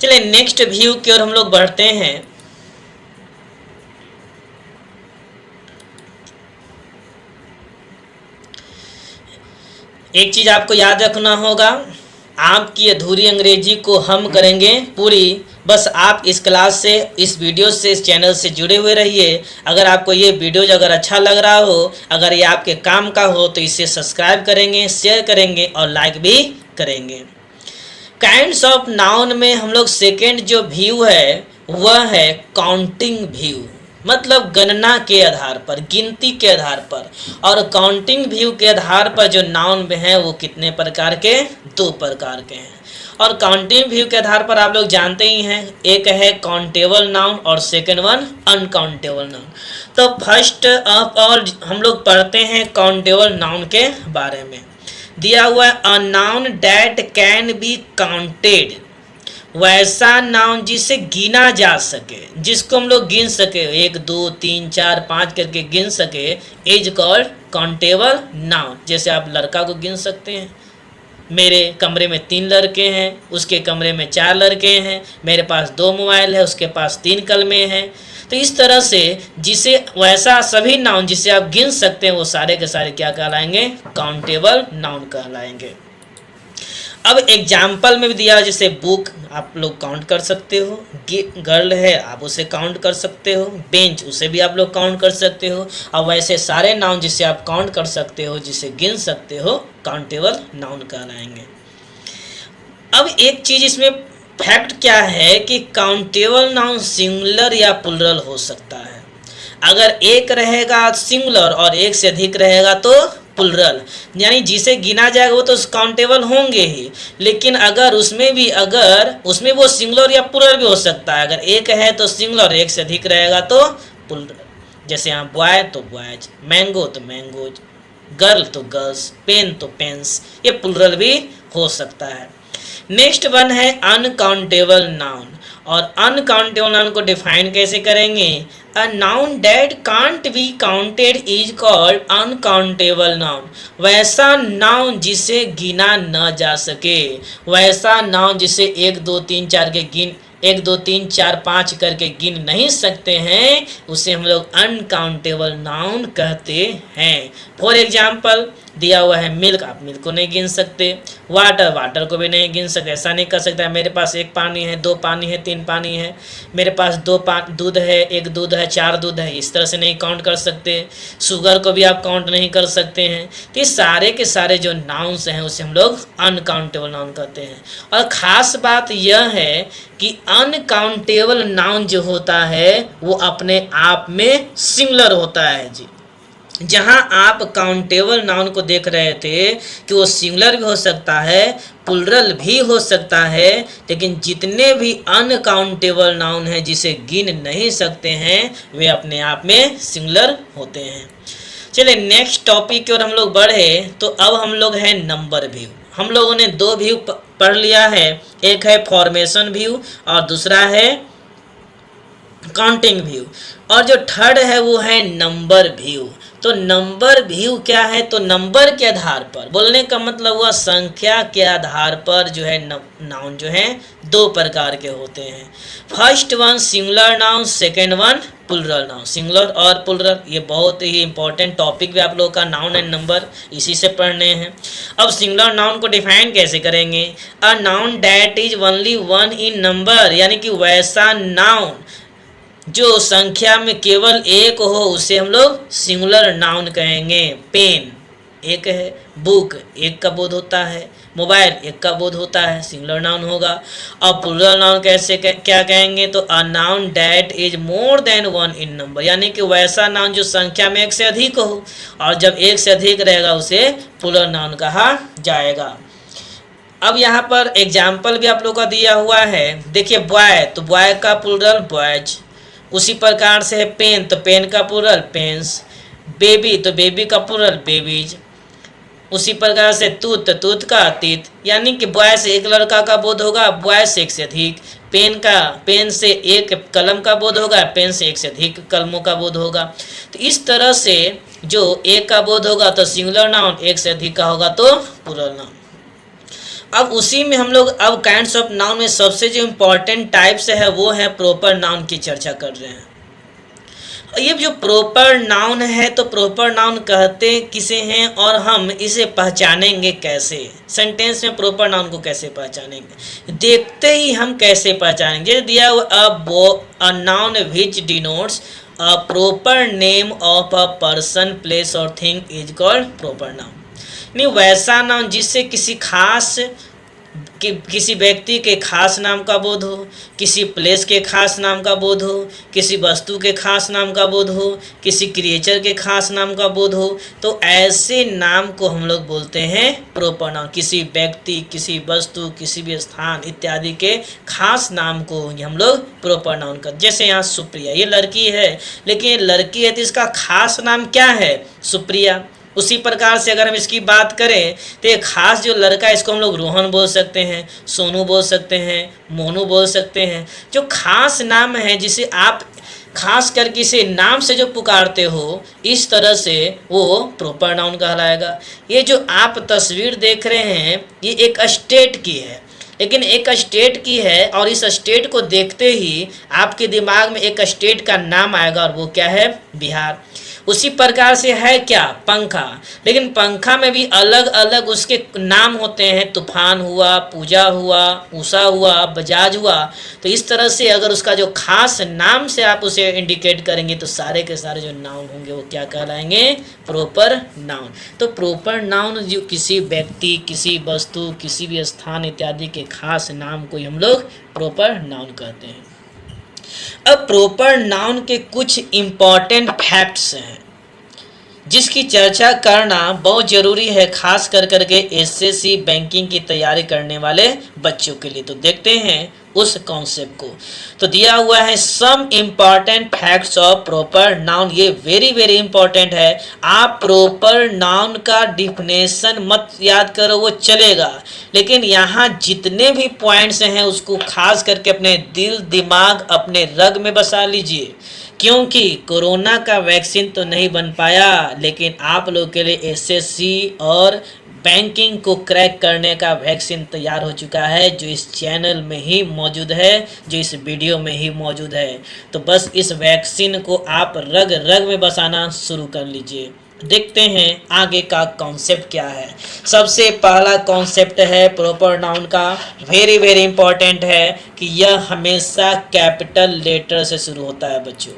चलिए नेक्स्ट व्यू की ओर हम लोग बढ़ते हैं। एक चीज आपको याद रखना होगा, आपकी अधूरी अंग्रेजी को हम करेंगे पूरी। बस आप इस क्लास से, इस वीडियो से, इस चैनल से जुड़े हुए रहिए। अगर आपको ये वीडियो अगर अच्छा लग रहा हो, अगर ये आपके काम का हो, तो इसे सब्सक्राइब करेंगे, शेयर करेंगे और लाइक भी करेंगे। काइंड्स ऑफ नाउन में हम लोग सेकेंड जो व्यू है वह है काउंटिंग व्यू, मतलब गणना के आधार पर, गिनती के आधार पर। और काउंटिंग व्यू के आधार पर जो नाउन में है वो कितने प्रकार के? दो प्रकार के हैं। और काउंटिंग व्यू के आधार पर आप लोग जानते ही हैं, एक है काउंटेबल नाउन और सेकेंड वन अनकाउंटेबल नाउन। तो फर्स्ट और हम लोग पढ़ते हैं काउंटेबल नाउन के बारे में। दिया हुआ है a noun that can be counted, वैसा नाउन जिसे गिना जा सके, जिसको हम लोग गिन सके, 1 2 3 4 5 करके गिन सके, इज कॉल्ड काउंटेबल नाउन। जैसे आप लड़का को गिन सकते हैं, मेरे कमरे में 3 लड़के हैं, उसके कमरे में 4 लड़के हैं, मेरे पास 2 मोबाइल है, उसके पास 3 कलमे हैं। तो इस तरह से जिसे वैसा सभी नाउन जिसे आप गिन सकते हैं वो सारे के सारे क्या कहलाएंगे? काउंटेबल नाउन कहलाएंगे। अब एग्जाम्पल में भी दिया, जैसे बुक आप लोग काउंट कर सकते हो, गर्ल है आप उसे काउंट कर सकते हो, बेंच उसे भी आप लोग काउंट कर सकते हो। और वैसे सारे नाउन जिसे आप काउंट कर सकते हो, जिसे गिन सकते हो, काउंटेबल नाउन कहलाएंगे। अब एक चीज इसमें फैक्ट क्या है कि काउंटेबल नाउन सिंगुलर या प्लुरल हो सकता है। अगर एक रहेगा सिंगुलर और एक से अधिक रहेगा तो प्लुरल, यानी जिसे गिना जाएगा वो तो काउंटेबल होंगे ही, लेकिन अगर उसमें वो सिंगुलर या प्लुरल भी हो सकता है। अगर एक है तो सिंगुलर, एक से अधिक रहेगा तो प्लुरल। जैसे यहाँ बॉय तो बॉयज, मैंगो तो मैंगोज, गर्ल तो गर्ल्स, पेन तो पेन्स, ये प्लुरल भी हो सकता है। नेक्स्ट वन है अनकाउंटेबल नाउन। और अनकाउंटेबल नाउन को डिफाइन कैसे करेंगे? A noun that can't be counted is called uncountable noun. वैसा नाउन जिसे गिना न जा सके, वैसा नाउन जिसे 1 2 3 4 के 1 2 3 4 5 करके गिन नहीं सकते हैं, उसे हम लोग अनकाउंटेबल नाउन कहते हैं। फॉर एग्जाम्पल दिया हुआ है मिल्क, आप मिल्क को नहीं गिन सकते। वाटर, वाटर को भी नहीं गिन सकते। ऐसा नहीं कर सकता मेरे पास 1 पानी है, 2 पानी है, 3 पानी है, मेरे पास 2 दूध है, 1 दूध है, 4 दूध है, इस तरह से नहीं काउंट कर सकते। शुगर को भी आप काउंट नहीं कर सकते हैं। तो ये सारे के सारे जो नाउन्स हैं उसे हम लोग अनकाउंटेबल नाउन कहते हैं। और ख़ास बात यह है कि अनकाउंटेबल नाउन जो होता है वो अपने आप में सिंगुलर होता है जी। जहां आप काउंटेबल नाउन को देख रहे थे कि वो सिंगुलर भी हो सकता है, प्लुरल भी हो सकता है, लेकिन जितने भी अनकाउंटेबल नाउन हैं जिसे गिन नहीं सकते हैं वे अपने आप में सिंगुलर होते हैं। चलिए नेक्स्ट टॉपिक की ओर हम लोग बढ़े तो अब हम लोग हैं नंबर व्यू। हम लोगों ने 2 व्यू पढ़ लिया है, एक है फॉर्मेशन व्यू और दूसरा है काउंटिंग व्यू, और जो थर्ड है वो है नंबर व्यू। तो नंबर व्यू क्या है? तो नंबर के आधार पर, बोलने का मतलब हुआ संख्या के आधार पर जो है नाउन जो है 2 प्रकार के होते हैं। First one singular noun, second one plural noun. Singular और प्लुरल ये बहुत ही इंपॉर्टेंट टॉपिक भी आप लोगों का नाउन एंड नंबर इसी से पढ़ने हैं। अब सिंगुलर नाउन को डिफाइन कैसे करेंगे? A noun that is only one in number, यानी कि वैसा नाउन जो संख्या में केवल 1 हो उसे हम लोग सिंगुलर नाउन कहेंगे। पेन, एक है, बुक एक का बोध होता है, मोबाइल एक का बोध होता है, सिंगुलर नाउन होगा। अब प्लूरल नाउन कैसे क्या कहेंगे, तो a noun that is more than one in number, यानी कि वैसा नाउन जो संख्या में एक से अधिक हो, और जब एक से अधिक रहेगा उसे प्लूरल नाउन कहा जाएगा। अब यहाँ पर एग्जाम्पल भी आप लोग का दिया हुआ है, देखिए बॉय तो बॉय का प्लूरल बॉयज, उसी प्रकार से है पेन तो पेन का प्लूरल पेन्स, बेबी तो बेबी का प्लूरल बेबीज, उसी प्रकार से तूत तो तूत का तीत, यानी कि बॉय से एक लड़का का बोध होगा, बॉय से एक से अधिक, पेन से एक कलम का बोध होगा, पेन से एक से अधिक कलमों का बोध होगा। तो इस तरह से जो एक का बोध होगा तो सिंगुलर नाउन, एक से अधिक का होगा तो प्लूरल नाउन। अब उसी में हम लोग अब काइंड्स ऑफ नाउन में सबसे जो इम्पोर्टेंट टाइप्स है वो है प्रोपर नाउन की चर्चा कर रहे हैं। ये जो प्रॉपर नाउन है तो प्रॉपर नाउन कहते किसे हैं और हम इसे पहचानेंगे कैसे, सेंटेंस में प्रॉपर नाउन को कैसे पहचानेंगे, देखते ही हम कैसे पहचानेंगे। दिया a noun which denotes a proper name of a person place or thing is called proper noun. नहीं, वैसा नाउन जिससे किसी खास किसी व्यक्ति के खास नाम का बोध हो, किसी प्लेस के खास नाम का बोध हो, किसी वस्तु के खास नाम का बोध हो, किसी क्रिएचर के खास नाम का बोध हो, तो ऐसे नाम को हम लोग बोलते हैं प्रॉपर नाउन। किसी व्यक्ति, किसी वस्तु, किसी भी स्थान इत्यादि के खास नाम को हम लोग प्रॉपर नाउन कर। जैसे यहाँ सुप्रिया, ये लड़की है लेकिन ये लड़की है तो इसका खास नाम क्या है, सुप्रिया। उसी प्रकार से अगर हम इसकी बात करें तो एक खास जो लड़का है इसको हम लोग रोहन बोल सकते हैं, सोनू बोल सकते हैं, मोनू बोल सकते हैं। जो खास नाम है जिसे आप खास कर किसी नाम से जो पुकारते हो, इस तरह से वो प्रॉपर नाउन कहलाएगा। ये जो आप तस्वीर देख रहे हैं ये एक स्टेट की है, लेकिन एक स्टेट की है और इस स्टेट को देखते ही आपके दिमाग में एक स्टेट का नाम आएगा और वो क्या है, बिहार। उसी प्रकार से है क्या, पंखा, लेकिन पंखा में भी अलग अलग उसके नाम होते हैं, तूफान हुआ, पूजा हुआ, उषा हुआ, बजाज हुआ। तो इस तरह से अगर उसका जो खास नाम से आप उसे इंडिकेट करेंगे तो सारे के सारे जो नाउन होंगे वो क्या कहलाएंगे, प्रॉपर नाउन। तो प्रॉपर नाउन जो किसी व्यक्ति, किसी वस्तु, किसी भी स्थान इत्यादि के खास नाम को हम लोग प्रॉपर नाउन कहते हैं। अब प्रॉपर नाउन के कुछ इम्पॉर्टेंट फैक्ट्स हैं जिसकी चर्चा करना बहुत ज़रूरी है, खास करके एसएससी बैंकिंग की तैयारी करने वाले बच्चों के लिए। तो देखते हैं उस कॉन्सेप्ट को। तो दिया हुआ है some important facts of proper noun. ये वेरी वेरी इंपॉर्टेंट है। आप प्रॉपर नाउन का डिफिनेशन मत याद करो, वो चलेगा, लेकिन यहाँ जितने भी पॉइंट्स हैं उसको खास करके अपने दिल दिमाग अपने रग में बसा लीजिए, क्योंकि कोरोना का वैक्सीन तो नहीं बन पाया, लेकिन आप लोग के लिए एसएससी और बैंकिंग को क्रैक करने का वैक्सीन तैयार हो चुका है, जो इस चैनल में ही मौजूद है, जो इस वीडियो में ही मौजूद है। तो बस इस वैक्सीन को आप रग रग में बसाना शुरू कर लीजिए। देखते हैं आगे का कॉन्सेप्ट क्या है। सबसे पहला कॉन्सेप्ट है प्रॉपर नाउन का, वेरी वेरी इंपॉर्टेंट है कि यह हमेशा कैपिटल लेटर से शुरू होता है बच्चों।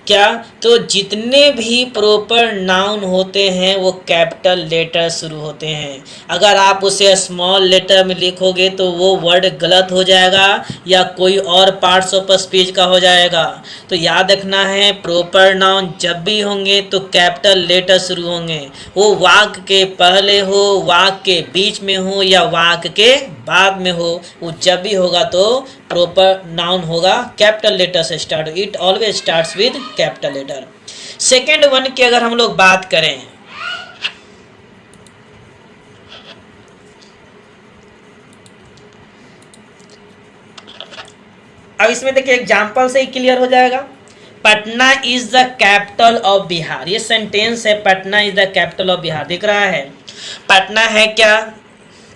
क्या, तो जितने भी प्रॉपर नाउन होते हैं वो कैपिटल लेटर शुरू होते हैं। अगर आप उसे स्मॉल लेटर में लिखोगे तो वो वर्ड गलत हो जाएगा या कोई और पार्ट्स ऑफ स्पीच का हो जाएगा। तो याद रखना है प्रॉपर नाउन जब भी होंगे तो कैपिटल लेटर शुरू होंगे, वो वाक्य के पहले हो, वाक्य के बीच में हो या वाक्य के बाद में हो, वो जब भी होगा तो प्रॉपर नाउन होगा, कैपिटल लेटर से start. It always starts with capital letter. Second one की अगर हम लोग बात करें, अब इसमें देखिए एग्जाम्पल से ही क्लियर हो जाएगा। Patna is the capital of Bihar, ये सेंटेंस है, Patna is the capital of Bihar. दिख रहा है, पटना है क्या,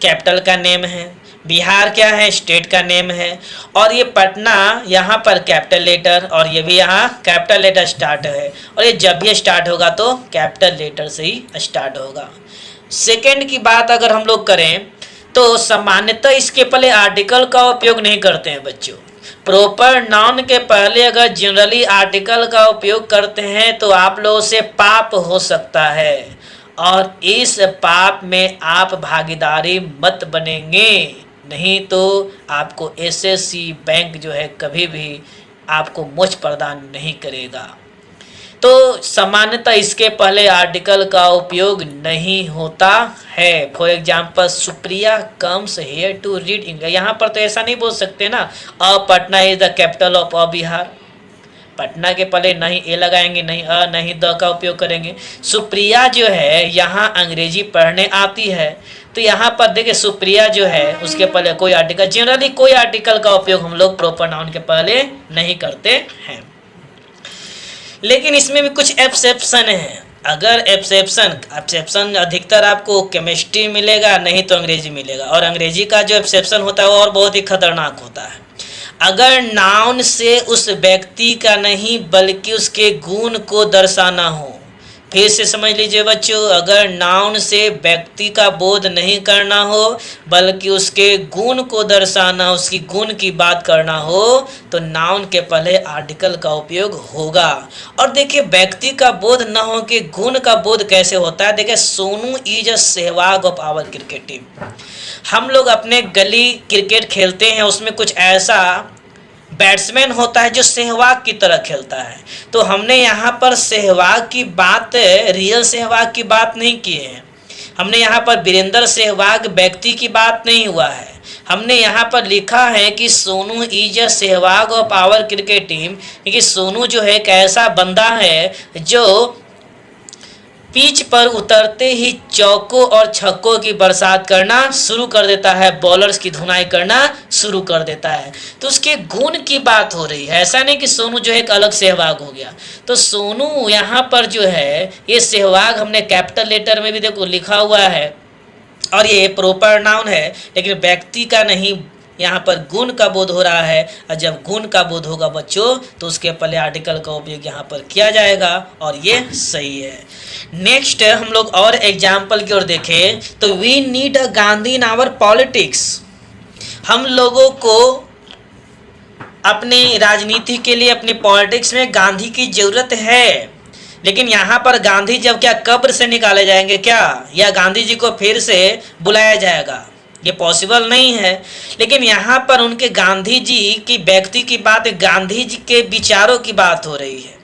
कैपिटल का नेम है, बिहार क्या है, स्टेट का नेम है, और ये पटना यहाँ पर कैपिटल लेटर और ये भी यहाँ कैपिटल लेटर स्टार्ट है, और ये जब भी स्टार्ट होगा तो कैपिटल लेटर से ही स्टार्ट होगा। सेकंड की बात अगर हम लोग करें तो सामान्यतः इसके पहले आर्टिकल का उपयोग नहीं करते हैं बच्चों। प्रॉपर नाउन के पहले अगर जनरली आर्टिकल का उपयोग करते हैं तो आप लोगों से पाप हो सकता है, और इस पाप में आप भागीदारी मत बनेंगे, नहीं तो आपको एसएससी बैंक जो है कभी भी आपको मोक्ष प्रदान नहीं करेगा। तो सामान्यतः इसके पहले आर्टिकल का उपयोग नहीं होता है। For example Supriya comes here to read English, यहाँ पर तो ऐसा नहीं बोल सकते ना, Patna is the capital of Bihar. Patna के पहले नहीं ए लगाएंगे, नहीं नहीं द का उपयोग करेंगे। सुप्रिया जो है यहाँ अंग्रेजी पढ़ने आती है, तो यहाँ पर देखिए सुप्रिया जो है उसके पहले कोई आर्टिकल, जनरली कोई आर्टिकल का उपयोग हम लोग प्रॉपर नाउन के पहले नहीं करते हैं। लेकिन इसमें भी कुछ एक्सेप्शन है। अगर एक्सेप्शन अधिकतर आपको केमिस्ट्री मिलेगा, नहीं तो अंग्रेजी मिलेगा, और अंग्रेजी का जो एक्सेप्शन होता है वो और बहुत ही खतरनाक होता है। अगर नाउन से उस व्यक्ति का नहीं बल्कि उसके गुण को दर्शाना हो, फिर से समझ लीजिए बच्चों, अगर नाउन से व्यक्ति का बोध नहीं करना हो बल्कि उसके गुण को दर्शाना, उसकी गुण की बात करना हो, तो नाउन के पहले आर्टिकल का उपयोग होगा। और देखिए व्यक्ति का बोध न हो कि गुण का बोध कैसे होता है। देखिए Sonu is a Sehwag of our cricket team. हम लोग अपने गली क्रिकेट खेलते हैं, उसमें कुछ ऐसा बैट्समैन होता है जो सहवाग की तरह खेलता है। तो हमने यहाँ पर सहवाग की बात, रियल सहवाग की बात नहीं की है। हमने यहाँ पर वीरेंद्र सहवाग व्यक्ति की बात नहीं हुआ है। हमने यहाँ पर लिखा है कि Sonu is a Sehwag of our cricket team, क्योंकि सोनू जो है एक ऐसा बंदा है जो पिच पर उतरते ही चौकों और छक्कों की बरसात करना शुरू कर देता है, बॉलर्स की धुनाई करना शुरू कर देता है। तो उसके गुण की बात हो रही है, ऐसा नहीं कि सोनू जो है एक अलग सहवाग हो गया। तो सोनू यहाँ पर जो है ये सहवाग हमने कैपिटल लेटर में भी देखो लिखा हुआ है, और ये प्रॉपर नाउन है, लेकिन व्यक्ति का नहीं, यहाँ पर गुण का बोध हो रहा है। और जब गुण का बोध होगा बच्चों तो उसके पहले आर्टिकल का उपयोग यहाँ पर किया जाएगा, और ये सही है। नेक्स्ट हम लोग और एग्जाम्पल की ओर देखें तो we need a Gandhi in our politics. हम लोगों को अपनी राजनीति के लिए, अपनी पॉलिटिक्स में गांधी की जरूरत है। लेकिन यहाँ पर गांधी जब क्या कब्र से निकाले जाएंगे क्या, या गांधी जी को फिर से बुलाया जाएगा, ये पॉसिबल नहीं है। लेकिन यहाँ पर उनके गांधी जी की व्यक्ति की बात, गांधी जी के विचारों की बात हो रही है,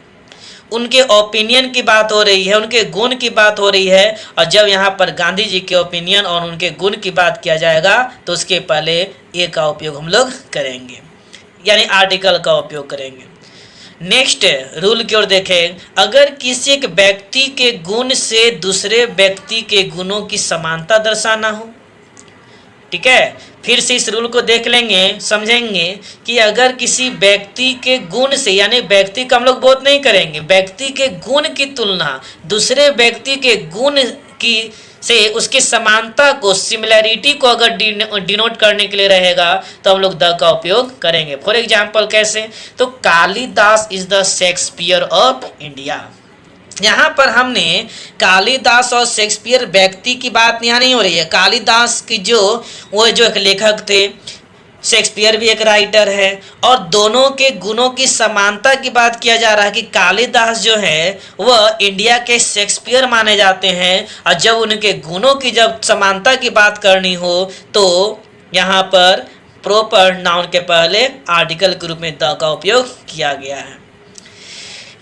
उनके ओपिनियन की बात हो रही है, उनके गुण की बात हो रही है। और जब यहाँ पर गांधी जी के ओपिनियन और उनके गुण की बात किया जाएगा तो उसके पहले ए का उपयोग हम लोग करेंगे, यानी आर्टिकल का उपयोग करेंगे। नेक्स्ट रूल की ओर देखें, अगर किसी एक व्यक्ति के गुण से दूसरे व्यक्ति के गुणों की समानता दर्शाना हो, ठीक है, फिर से इस रूल को देख लेंगे, समझेंगे कि अगर किसी व्यक्ति के गुण से, यानी व्यक्ति का हम लोग बोध नहीं करेंगे, व्यक्ति के गुण की तुलना दूसरे व्यक्ति के गुण की से उसकी समानता को, सिमिलैरिटी को अगर डिनोट करने के लिए रहेगा तो हम लोग द का उपयोग करेंगे। फॉर एग्जाम्पल कैसे, तो Kalidas is the Shakespeare of India. यहाँ पर हमने कालिदास और शेक्सपियर व्यक्ति की बात यहाँ नहीं हो रही है। कालिदास की वो जो एक लेखक थे, शेक्सपियर भी एक राइटर है, और दोनों के गुणों की समानता की बात किया जा रहा है कि कालिदास जो है वह इंडिया के शेक्सपियर माने जाते हैं। और जब उनके गुणों की जब समानता की बात करनी हो तो यहाँ पर प्रॉपर नाउन के पहले आर्टिकल के रूप में द का उपयोग किया गया है।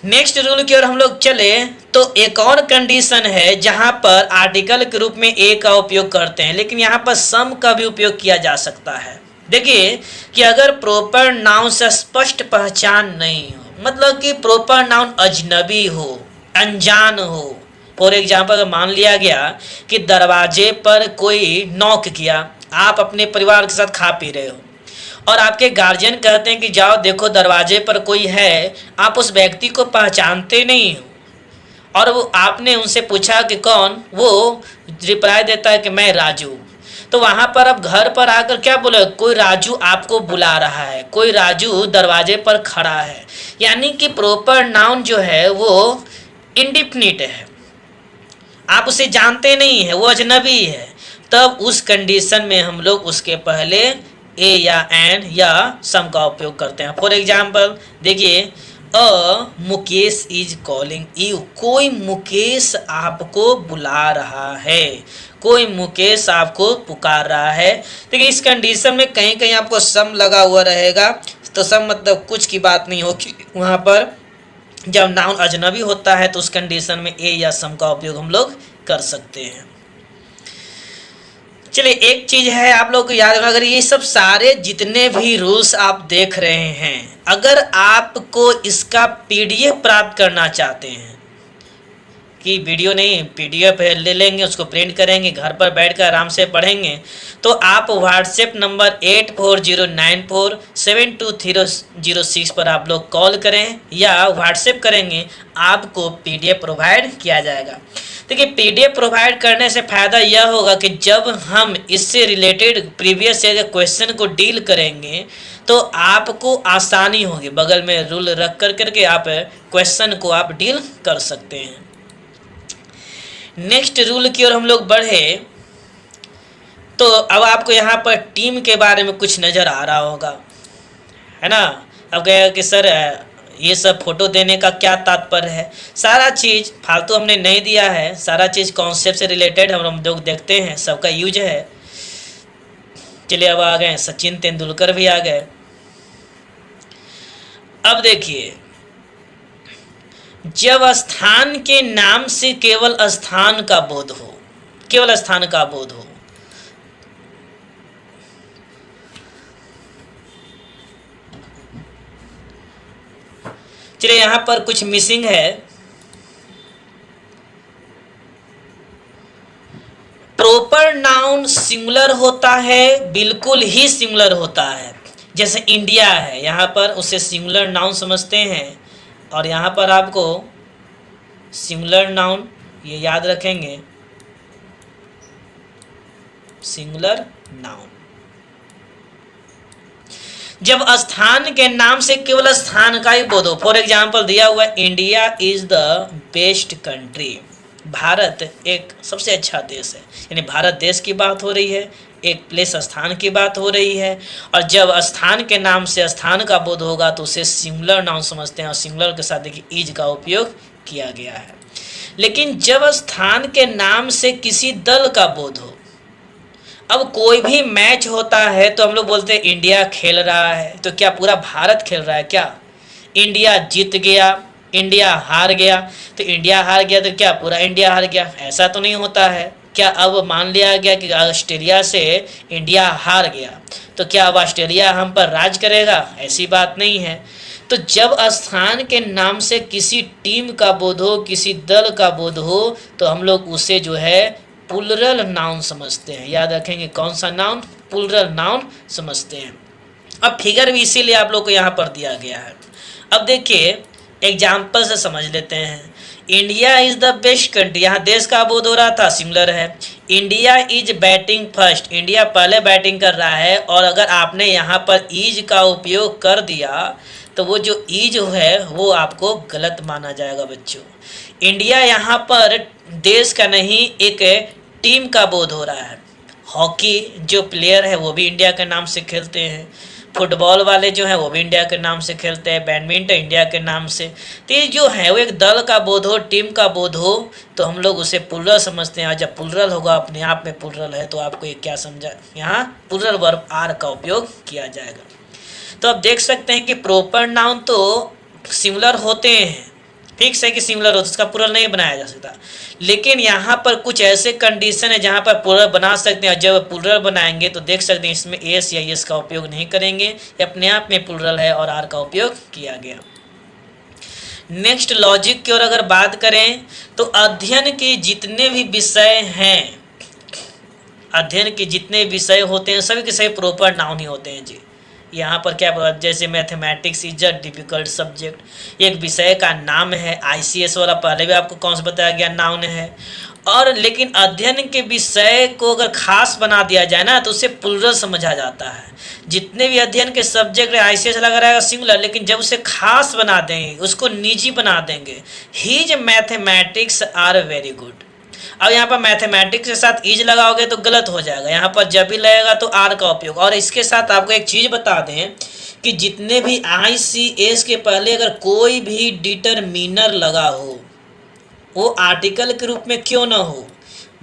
नेक्स्ट रूल की ओर हम लोग चले तो एक और कंडीशन है जहां पर आर्टिकल के रूप में ए का उपयोग करते हैं, लेकिन यहाँ पर सम का भी उपयोग किया जा सकता है। देखिए कि अगर प्रॉपर नाउन से स्पष्ट पहचान नहीं हो, मतलब कि प्रॉपर नाउन अजनबी हो, अनजान हो। फॉर एग्जाम्पल मान लिया गया कि दरवाजे पर कोई नॉक किया, आप अपने परिवार के साथ खा पी रहे हो और आपके गार्जियन कहते हैं कि जाओ देखो दरवाजे पर कोई है, आप उस व्यक्ति को पहचानते नहीं हो, और वो आपने उनसे पूछा कि कौन, वो रिप्लाई देता है कि मैं राजू। तो वहाँ पर अब घर पर आकर क्या बोले, कोई राजू आपको बुला रहा है, कोई राजू दरवाजे पर खड़ा है, यानी कि प्रॉपर नाउन जो है वो इंडिफिनिट है, आप उसे जानते नहीं है, वो अजनबी है। तब उस कंडीशन में हम लोग उसके पहले ए या एंड या सम का उपयोग करते हैं। फॉर एग्जाम्पल देखिए मुकेश इज कॉलिंग यू, कोई मुकेश आपको बुला रहा है, कोई मुकेश आपको पुकार रहा है। देखिए इस कंडीशन में कहीं कहीं आपको सम लगा हुआ रहेगा, तो सम मतलब कुछ की बात नहीं होगी वहाँ पर। जब नाउन अजनबी होता है तो उस कंडीशन में ए या सम का उपयोग हम लोग कर सकते हैं। चलिए एक चीज है आप लोग को याद रखना, अगर ये सब सारे जितने भी रूल्स आप देख रहे हैं, अगर आपको इसका पीडीएफ प्राप्त करना चाहते हैं, कि वीडियो नहीं पीडीएफ ले लेंगे, उसको प्रिंट करेंगे, घर पर बैठकर आराम से पढ़ेंगे, तो आप व्हाट्सएप नंबर 8409472306 पर आप लोग कॉल करें या व्हाट्सएप करेंगे, आपको पीडीएफ प्रोवाइड किया जाएगा। देखिए पीडीएफ प्रोवाइड करने से फ़ायदा यह होगा कि जब हम इससे रिलेटेड प्रीवियस ईयर के क्वेश्चन को डील करेंगे तो आपको आसानी होगी, बगल में रूल रख करके आप क्वेश्चन को आप डील कर सकते हैं। नेक्स्ट रूल की ओर हम लोग बढ़े तो अब आपको यहाँ पर टीम के बारे में कुछ नज़र आ रहा होगा, है ना। अब कहेगा कि सर ये सब फोटो देने का क्या तात्पर्य है, सारा चीज़ फालतू हमने नहीं दिया है, सारा चीज़ कॉन्सेप्ट से रिलेटेड हम लोग देखते हैं, सबका यूज है। चलिए अब आ गए सचिन तेंदुलकर भी आ गए। अब देखिए जब स्थान के नाम से केवल स्थान का बोध हो, केवल स्थान का बोध हो, चलिए यहां पर कुछ मिसिंग है। प्रॉपर नाउन सिंगुलर होता है, बिल्कुल ही सिंगुलर होता है। जैसे इंडिया है, यहाँ पर उसे सिंगुलर नाउन समझते हैं, और यहाँ पर आपको सिंगुलर नाउन ये याद रखेंगे, सिंगुलर नाउन। जब स्थान के नाम से केवल स्थान का ही बोध हो, फॉर एग्जाम्पल दिया हुआ India is the best country, Bharat एक सबसे अच्छा देश है, यानी भारत देश की बात हो रही है, एक प्लेस स्थान की बात हो रही है। और जब स्थान के नाम से स्थान का बोध होगा तो उसे सिंगुलर नाउन समझते हैं, और सिंगुलर के साथ देखिए इज का उपयोग किया गया है। लेकिन जब स्थान के नाम से किसी दल का बोध हो, अब कोई भी मैच होता है तो हम लोग बोलते हैं इंडिया खेल रहा है, तो क्या पूरा भारत खेल रहा है क्या? इंडिया जीत गया, इंडिया हार गया, तो इंडिया हार गया तो क्या पूरा इंडिया हार गया? ऐसा तो नहीं होता है। क्या अब मान लिया गया कि ऑस्ट्रेलिया से इंडिया हार गया तो क्या अब ऑस्ट्रेलिया हम पर राज करेगा? ऐसी बात नहीं है। तो जब स्थान के नाम से किसी टीम का बोध हो, किसी दल का बोध हो, तो हम लोग उसे जो है प्लुरल नाउन समझते हैं। याद रखेंगे कौन सा नाउन? प्लुरल नाउन समझते हैं। अब फिगर भी इसीलिए आप लोग को यहाँ पर दिया गया है। अब देखिए एग्जाम्पल से समझ लेते हैं। India is the best country, यहाँ देश का बोध हो रहा था, सिंगुलर है। India is batting first, India पहले बैटिंग कर रहा है, और अगर आपने यहाँ पर इज का उपयोग कर दिया तो वो जो इज है वो आपको गलत माना जाएगा बच्चों। इंडिया यहाँ पर देश का नहीं एक टीम का बोध हो रहा है। हॉकी जो प्लेयर है वो भी इंडिया के नाम से खेलते हैं, फुटबॉल वाले जो हैं वो भी इंडिया के नाम से खेलते हैं, बैडमिंटन इंडिया के नाम से। तो ये जो है वो एक दल का बोध हो, टीम का बोध हो, तो हम लोग उसे प्लुरल समझते हैं। और जब प्लुरल होगा अपने आप में प्लुरल है तो आपको ये क्या समझा, यहाँ प्लुरल वर्ब आर का उपयोग किया जाएगा। तो आप देख सकते हैं कि प्रॉपर नाउन तो सिंगुलर होते हैं, फिक्स है कि सिंगुलर हो तो उसका प्लुरल नहीं बनाया जा सकता, लेकिन यहाँ पर कुछ ऐसे कंडीशन है जहाँ पर प्लुरल बना सकते हैं। और जब प्लुरल बनाएंगे तो देख सकते हैं इसमें एस या एस का उपयोग नहीं करेंगे, ये अपने आप में प्लुरल है और आर का उपयोग किया गया। नेक्स्ट लॉजिक की ओर अगर बात करें तो अध्ययन के जितने भी विषय हैं, अध्ययन के जितने विषय होते हैं सभी के सभी प्रॉपर नाउन ही होते हैं जी। यहाँ पर क्या, जैसे mathematics is a difficult subject, एक विषय का नाम है। आईसीएस वाला पहले भी आपको कौन सा बताया गया, नाउन है। और लेकिन अध्ययन के विषय को अगर खास बना दिया जाए ना तो उसे प्लुरल समझा जाता है। जितने भी अध्ययन के सब्जेक्ट है आईसीएस लगा रहेगा सिंगुलर, लेकिन जब उसे खास बना देंगे, उसको निजी बना देंगे, his mathematics are very good. अब यहाँ पर मैथमेटिक्स के साथ इज लगाओगे तो गलत हो जाएगा, यहाँ पर जब भी लगेगा तो आर का उपयोग। और इसके साथ आपको एक चीज़ बता दें कि जितने भी ICS के पहले अगर कोई भी डिटरमिनर लगा हो, वो आर्टिकल के रूप में क्यों ना हो,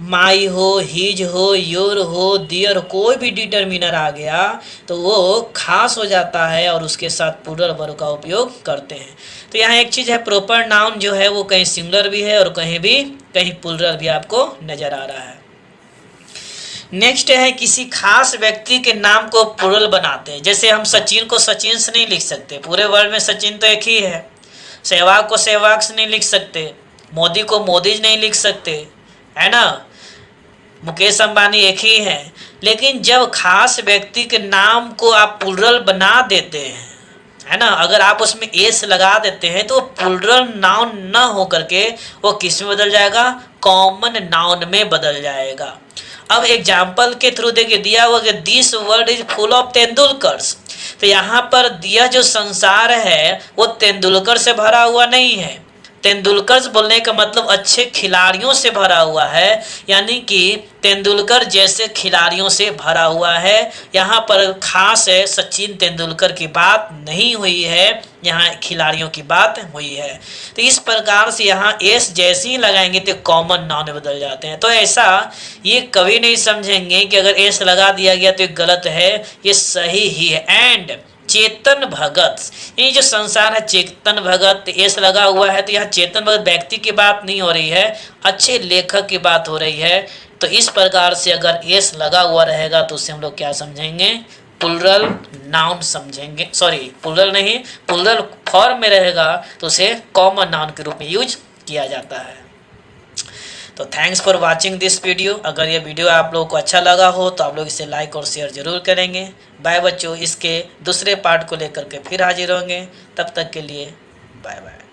माई हो, हिज हो, योर हो, दियर, कोई भी डिटरमिनर आ गया तो वो खास हो जाता है और उसके साथ प्लूरल वर्ब का उपयोग करते हैं। तो यहाँ एक चीज़ है, प्रॉपर नाउन जो है वो कहीं सिंगुलर भी है और कहीं प्लूरल भी आपको नजर आ रहा है। नेक्स्ट है, किसी खास व्यक्ति के नाम को प्लूरल बनाते हैं। जैसे हम सचिन को सचिन से नहीं लिख सकते, पूरे वर्ल्ड में सचिन तो एक ही है। सहवाग को सहवाग से नहीं लिख सकते, मोदी को मोदी नहीं लिख सकते, है ना। मुकेश अंबानी एक ही है। लेकिन जब खास व्यक्ति के नाम को आप प्लूरल बना देते हैं, है ना, अगर आप उसमें एस लगा देते हैं तो प्लूरल नाउन न हो करके वो किस में बदल जाएगा, कॉमन नाउन में बदल जाएगा। अब एग्जाम्पल के थ्रू देखिए, दिया हुआ कि this world is full of Tendulkar's. तो यहाँ पर दिया जो संसार है वो तेंदुलकर से भरा हुआ नहीं है। तेंदुलकर बोलने का मतलब अच्छे खिलाड़ियों से भरा हुआ है, यानी कि तेंदुलकर जैसे खिलाड़ियों से भरा हुआ है। यहाँ पर खास है, सचिन तेंदुलकर की बात नहीं हुई है, यहाँ खिलाड़ियों की बात हुई है। तो इस प्रकार से यहाँ एस जैसे ही लगाएंगे तो कॉमन नाउन में बदल जाते हैं। तो ऐसा ये कभी नहीं समझेंगे कि अगर एस लगा दिया गया तो ये गलत है, ये सही ही है। एंड चेतन भगत, ये जो संसार है चेतन भगत, एस लगा हुआ है तो यहाँ चेतन भगत व्यक्ति की बात नहीं हो रही है, अच्छे लेखक की बात हो रही है। तो इस प्रकार से अगर एस लगा हुआ रहेगा तो उससे हम लोग क्या समझेंगे, प्लूरल नाउन समझेंगे। सॉरी, प्लूरल नहीं, प्लूरल फॉर्म में रहेगा तो उसे कॉमन नाउन के रूप में यूज किया जाता है। तो thanks for watching this video. अगर ये वीडियो आप लोगों को अच्छा लगा हो तो आप लोग इसे लाइक और शेयर जरूर करेंगे। बाय बच्चों, इसके दूसरे पार्ट को लेकर के फिर हाजिर होंगे, तब तक के लिए बाय बाय।